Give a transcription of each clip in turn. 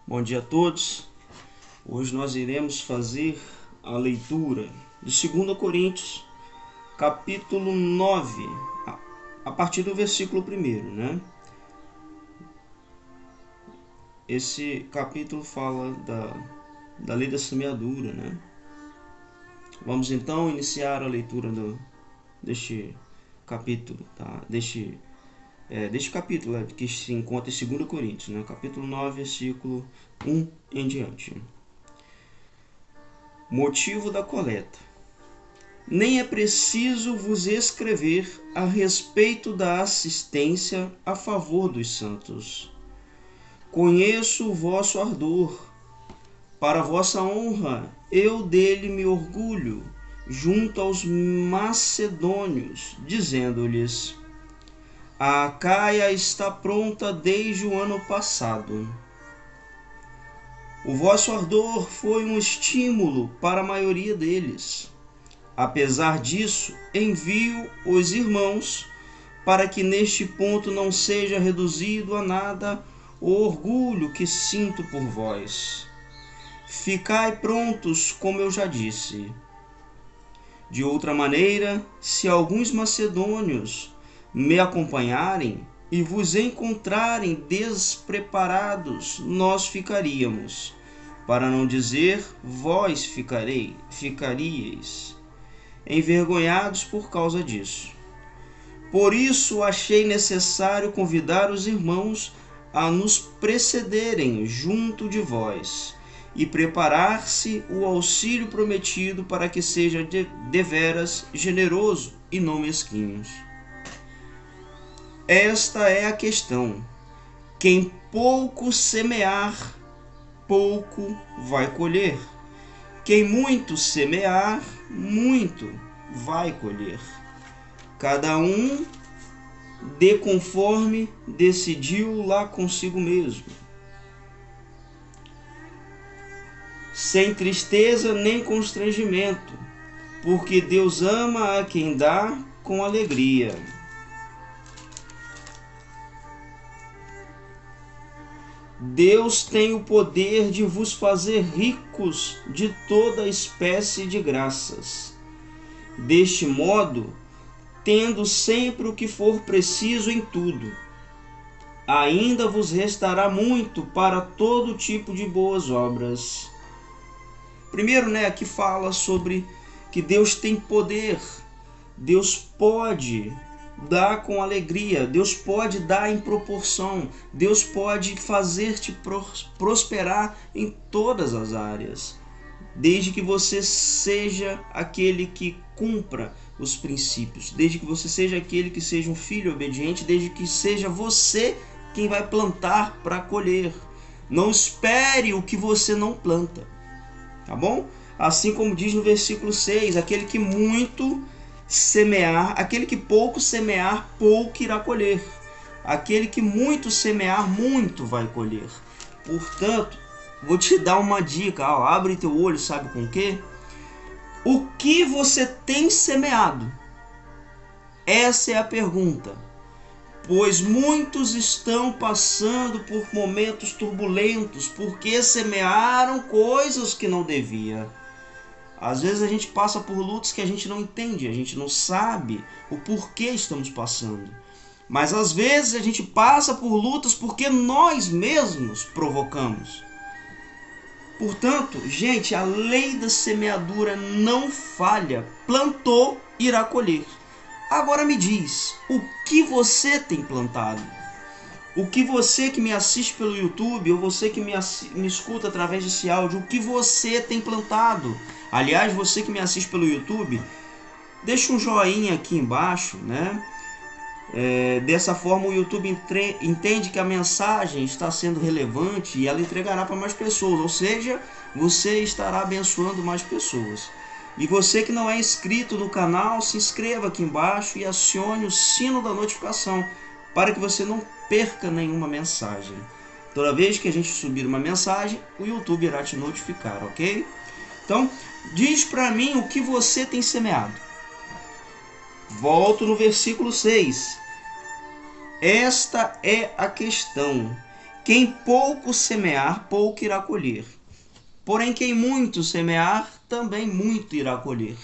Bom dia a todos. Hoje nós iremos fazer a leitura de 2 Coríntios, capítulo 9, a partir do versículo 1, né? Esse capítulo fala da lei da semeadura, né? Vamos então iniciar a leitura deste capítulo, tá? Deste capítulo que se encontra em 2 Coríntios, né? Capítulo 9, versículo 1 em diante. Motivo da coleta. Nem é preciso vos escrever a respeito da assistência a favor dos santos. Conheço o vosso ardor. Para vossa honra, eu dele me orgulho, junto aos macedônios, dizendo-lhes: a Acaia está pronta desde o ano passado. O vosso ardor foi um estímulo para a maioria deles. Apesar disso, envio os irmãos para que neste ponto não seja reduzido a nada o orgulho que sinto por vós. Ficai prontos, como eu já disse. De outra maneira, se alguns macedônios me acompanharem e vos encontrarem despreparados, nós ficaríamos, para não dizer vós ficaríeis, envergonhados por causa disso. Por isso achei necessário convidar os irmãos a nos precederem junto de vós e preparar-se o auxílio prometido para que seja deveras generoso e não mesquinhos. Esta é a questão. Quem pouco semear, pouco vai colher. Quem muito semear, muito vai colher. Cada um dê conforme decidiu lá consigo mesmo, sem tristeza nem constrangimento, porque Deus ama a quem dá com alegria. Deus tem o poder de vos fazer ricos de toda espécie de graças. Deste modo, tendo sempre o que for preciso em tudo, ainda vos restará muito para todo tipo de boas obras. Primeiro, aqui fala sobre que Deus tem poder. Deus pode dar com alegria, Deus pode dar em proporção, Deus pode fazer-te prosperar em todas as áreas, desde que você seja aquele que cumpra os princípios, desde que você seja aquele que seja um filho obediente, desde que seja você quem vai plantar para colher. Não espere o que você não planta, tá bom? Assim como diz no versículo 6, aquele que muito semear, aquele que pouco semear, pouco irá colher. Aquele que muito semear, muito vai colher. Portanto, vou te dar uma dica, abre teu olho, sabe com o quê? O que você tem semeado? Essa é a pergunta. Pois muitos estão passando por momentos turbulentos, porque semearam coisas que não devia. Às vezes a gente passa por lutas que a gente não entende, a gente não sabe o porquê estamos passando. Mas às vezes a gente passa por lutas porque nós mesmos provocamos. Portanto, gente, a lei da semeadura não falha. Plantou, irá colher. Agora me diz, o que você tem plantado? O que você que me assiste pelo YouTube, ou você que me escuta através desse áudio, o que você tem plantado? Aliás, você que me assiste pelo YouTube, deixa um joinha aqui embaixo, né? Dessa forma o YouTube entende que a mensagem está sendo relevante e ela entregará para mais pessoas, ou seja, você estará abençoando mais pessoas. E você que não é inscrito no canal, se inscreva aqui embaixo e acione o sino da notificação para que você não perca nenhuma mensagem. Toda vez que a gente subir uma mensagem, o YouTube irá te notificar, ok? Então, diz para mim o que você tem semeado. Volto no versículo 6. Esta é a questão. Quem pouco semear, pouco irá colher. Porém, quem muito semear, também muito irá colher.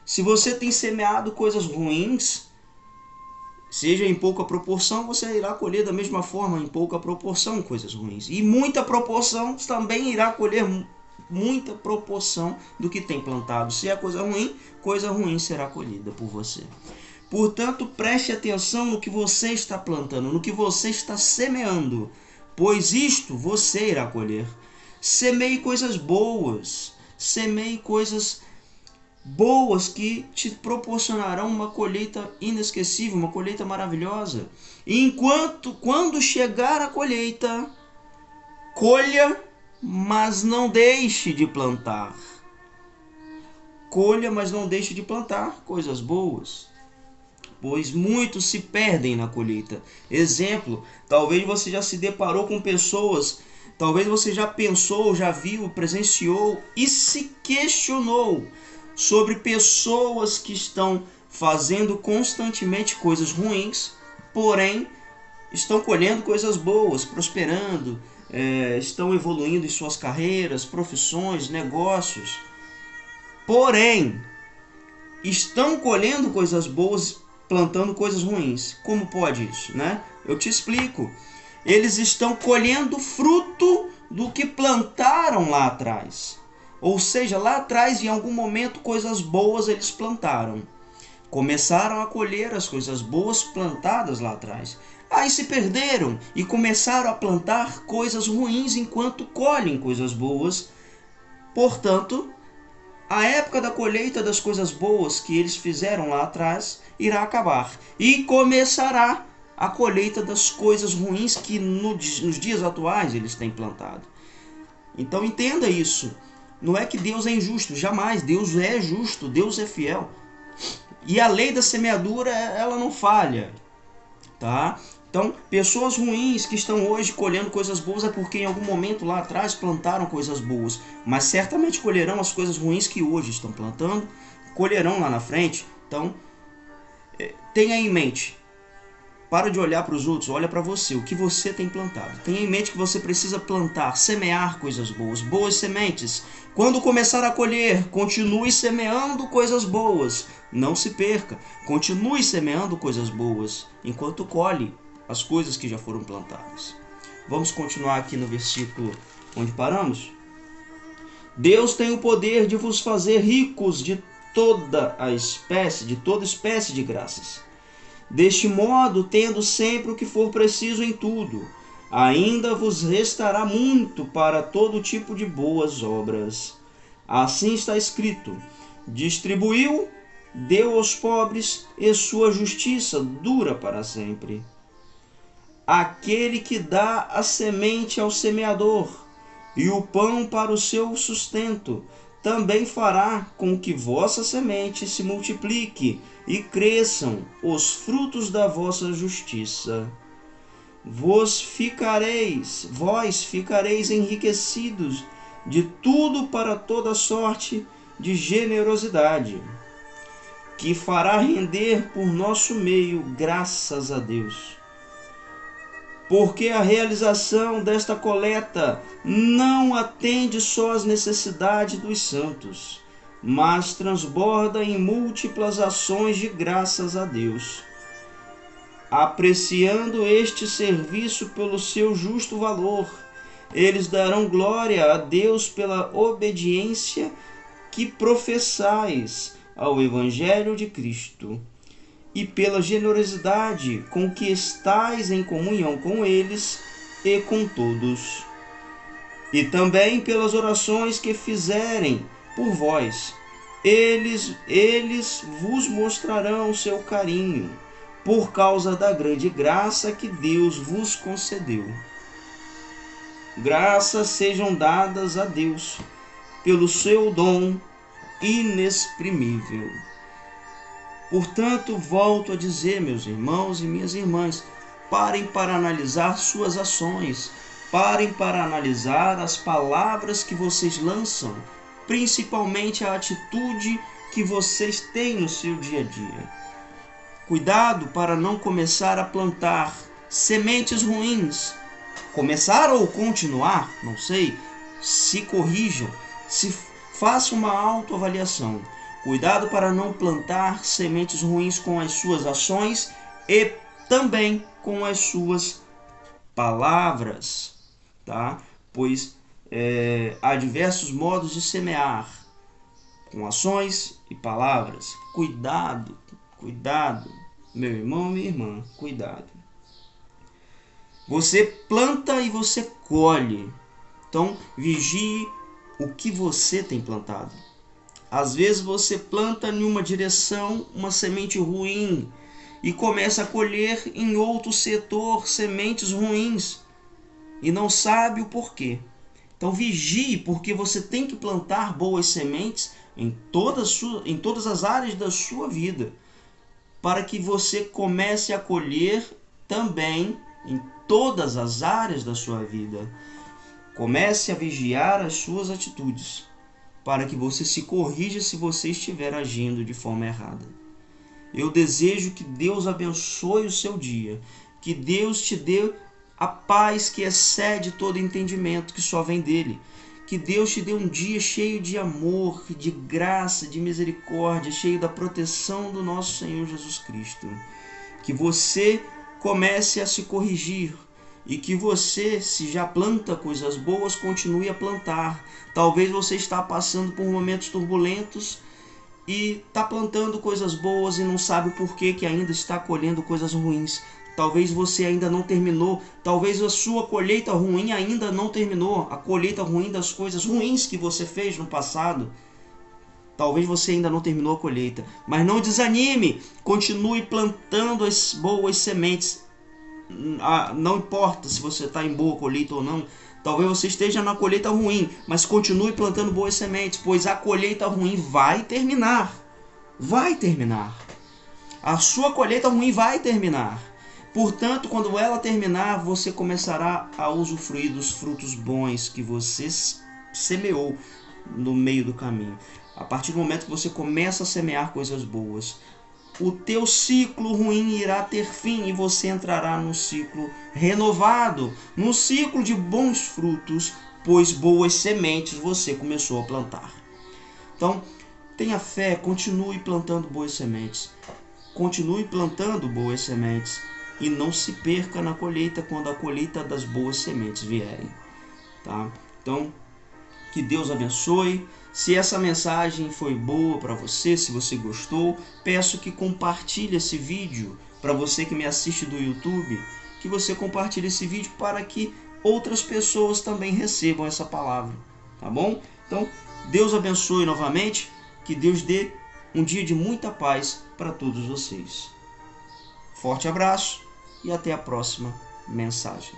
Se você tem semeado coisas ruins, seja em pouca proporção, você irá colher da mesma forma, em pouca proporção, coisas ruins. E muita proporção também irá colher muita proporção do que tem plantado. Se é coisa ruim será colhida por você. Portanto, preste atenção no que você está plantando, no que você está semeando, pois isto você irá colher. Semeie coisas boas, semeie coisas boas que te proporcionarão uma colheita inesquecível, uma colheita maravilhosa. E quando chegar a colheita, colha, mas não deixe de plantar. Colha, mas não deixe de plantar coisas boas, pois muitos se perdem na colheita. Exemplo, talvez você já se deparou com pessoas, talvez você já pensou, já viu, presenciou e se questionou sobre pessoas que estão fazendo constantemente coisas ruins, porém estão colhendo coisas boas, prosperando, estão evoluindo em suas carreiras, profissões, negócios. Porém, estão colhendo coisas boas, plantando coisas ruins. Como pode isso, né? Eu te explico. Eles estão colhendo fruto do que plantaram lá atrás. Ou seja, lá atrás, em algum momento, coisas boas eles plantaram. Começaram a colher as coisas boas plantadas lá atrás. Aí se perderam e começaram a plantar coisas ruins enquanto colhem coisas boas. Portanto, a época da colheita das coisas boas que eles fizeram lá atrás irá acabar. E começará a colheita das coisas ruins que nos dias atuais eles têm plantado. Então entenda isso. Não é que Deus é injusto, jamais. Deus é justo, Deus é fiel. E a lei da semeadura, ela não falha, tá? Então, pessoas ruins que estão hoje colhendo coisas boas é porque em algum momento lá atrás plantaram coisas boas, mas certamente colherão as coisas ruins que hoje estão plantando, colherão lá na frente. Então, tenha em mente, para de olhar para os outros, olha para você, o que você tem plantado. Tenha em mente que você precisa plantar, semear coisas boas, boas sementes. Quando começar a colher, continue semeando coisas boas. Não se perca, continue semeando coisas boas, enquanto colhe as coisas que já foram plantadas. Vamos continuar aqui no versículo onde paramos? Deus tem o poder de vos fazer ricos de toda espécie de graças. Deste modo, tendo sempre o que for preciso em tudo, ainda vos restará muito para todo tipo de boas obras. Assim está escrito: distribuiu, deu aos pobres, e sua justiça dura para sempre. Aquele que dá a semente ao semeador e o pão para o seu sustento, também fará com que vossa semente se multiplique e cresçam os frutos da vossa justiça. Vós ficareis enriquecidos de tudo para toda sorte de generosidade, que fará render por nosso meio graças a Deus. Porque a realização desta coleta não atende só às necessidades dos santos, mas transborda em múltiplas ações de graças a Deus, apreciando este serviço pelo seu justo valor. Eles darão glória a Deus pela obediência que professais ao Evangelho de Cristo, e pela generosidade com que estais em comunhão com eles e com todos, e também pelas orações que fizerem por vós. Eles vos mostrarão seu carinho, por causa da grande graça que Deus vos concedeu. Graças sejam dadas a Deus pelo seu dom inexprimível. Portanto, volto a dizer, meus irmãos e minhas irmãs, parem para analisar suas ações, parem para analisar as palavras que vocês lançam, principalmente a atitude que vocês têm no seu dia a dia. Cuidado para não começar a plantar sementes ruins começar ou continuar, não sei, se corrijam, se façam uma autoavaliação. Cuidado para não plantar sementes ruins com as suas ações e também com as suas palavras, tá? Pois há diversos modos de semear, com ações e palavras. Cuidado, cuidado, meu irmão, minha irmã, cuidado. Você planta e você colhe. Então, vigie o que você tem plantado. Às vezes você planta em uma direção uma semente ruim e começa a colher em outro setor sementes ruins e não sabe o porquê. Então vigie, porque você tem que plantar boas sementes em todas as áreas da sua vida, para que você comece a colher também em todas as áreas da sua vida. Comece a vigiar as suas atitudes, para que você se corrija se você estiver agindo de forma errada. Eu desejo que Deus abençoe o seu dia, que Deus te dê a paz que excede todo entendimento, que só vem dele. Que Deus te dê um dia cheio de amor, de graça, de misericórdia, cheio da proteção do nosso Senhor Jesus Cristo. Que você comece a se corrigir e que você, se já planta coisas boas, continue a plantar. Talvez você está passando por momentos turbulentos e está plantando coisas boas e não sabe o porquê que ainda está colhendo coisas ruins. Talvez você ainda não terminou, talvez a sua colheita ruim ainda não terminou, a colheita ruim das coisas ruins que você fez no passado. Talvez você ainda não terminou a colheita, mas não desanime, continue plantando as boas sementes. Não importa se você está em boa colheita ou não, talvez você esteja na colheita ruim, mas continue plantando boas sementes, pois a colheita ruim vai terminar. Vai terminar. A sua colheita ruim vai terminar. Portanto, quando ela terminar, você começará a usufruir dos frutos bons que você semeou no meio do caminho. A partir do momento que você começa a semear coisas boas, o teu ciclo ruim irá ter fim e você entrará num ciclo renovado, num ciclo de bons frutos, pois boas sementes você começou a plantar. Então, tenha fé, continue plantando boas sementes. Continue plantando boas sementes e não se perca na colheita quando a colheita das boas sementes vierem, tá? Então, que Deus abençoe. Se essa mensagem foi boa para você, se você gostou, peço que compartilhe esse vídeo. Para você que me assiste do YouTube, que você compartilhe esse vídeo para que outras pessoas também recebam essa palavra, tá bom? Então, Deus abençoe novamente, que Deus dê um dia de muita paz para todos vocês. Forte abraço e até a próxima mensagem.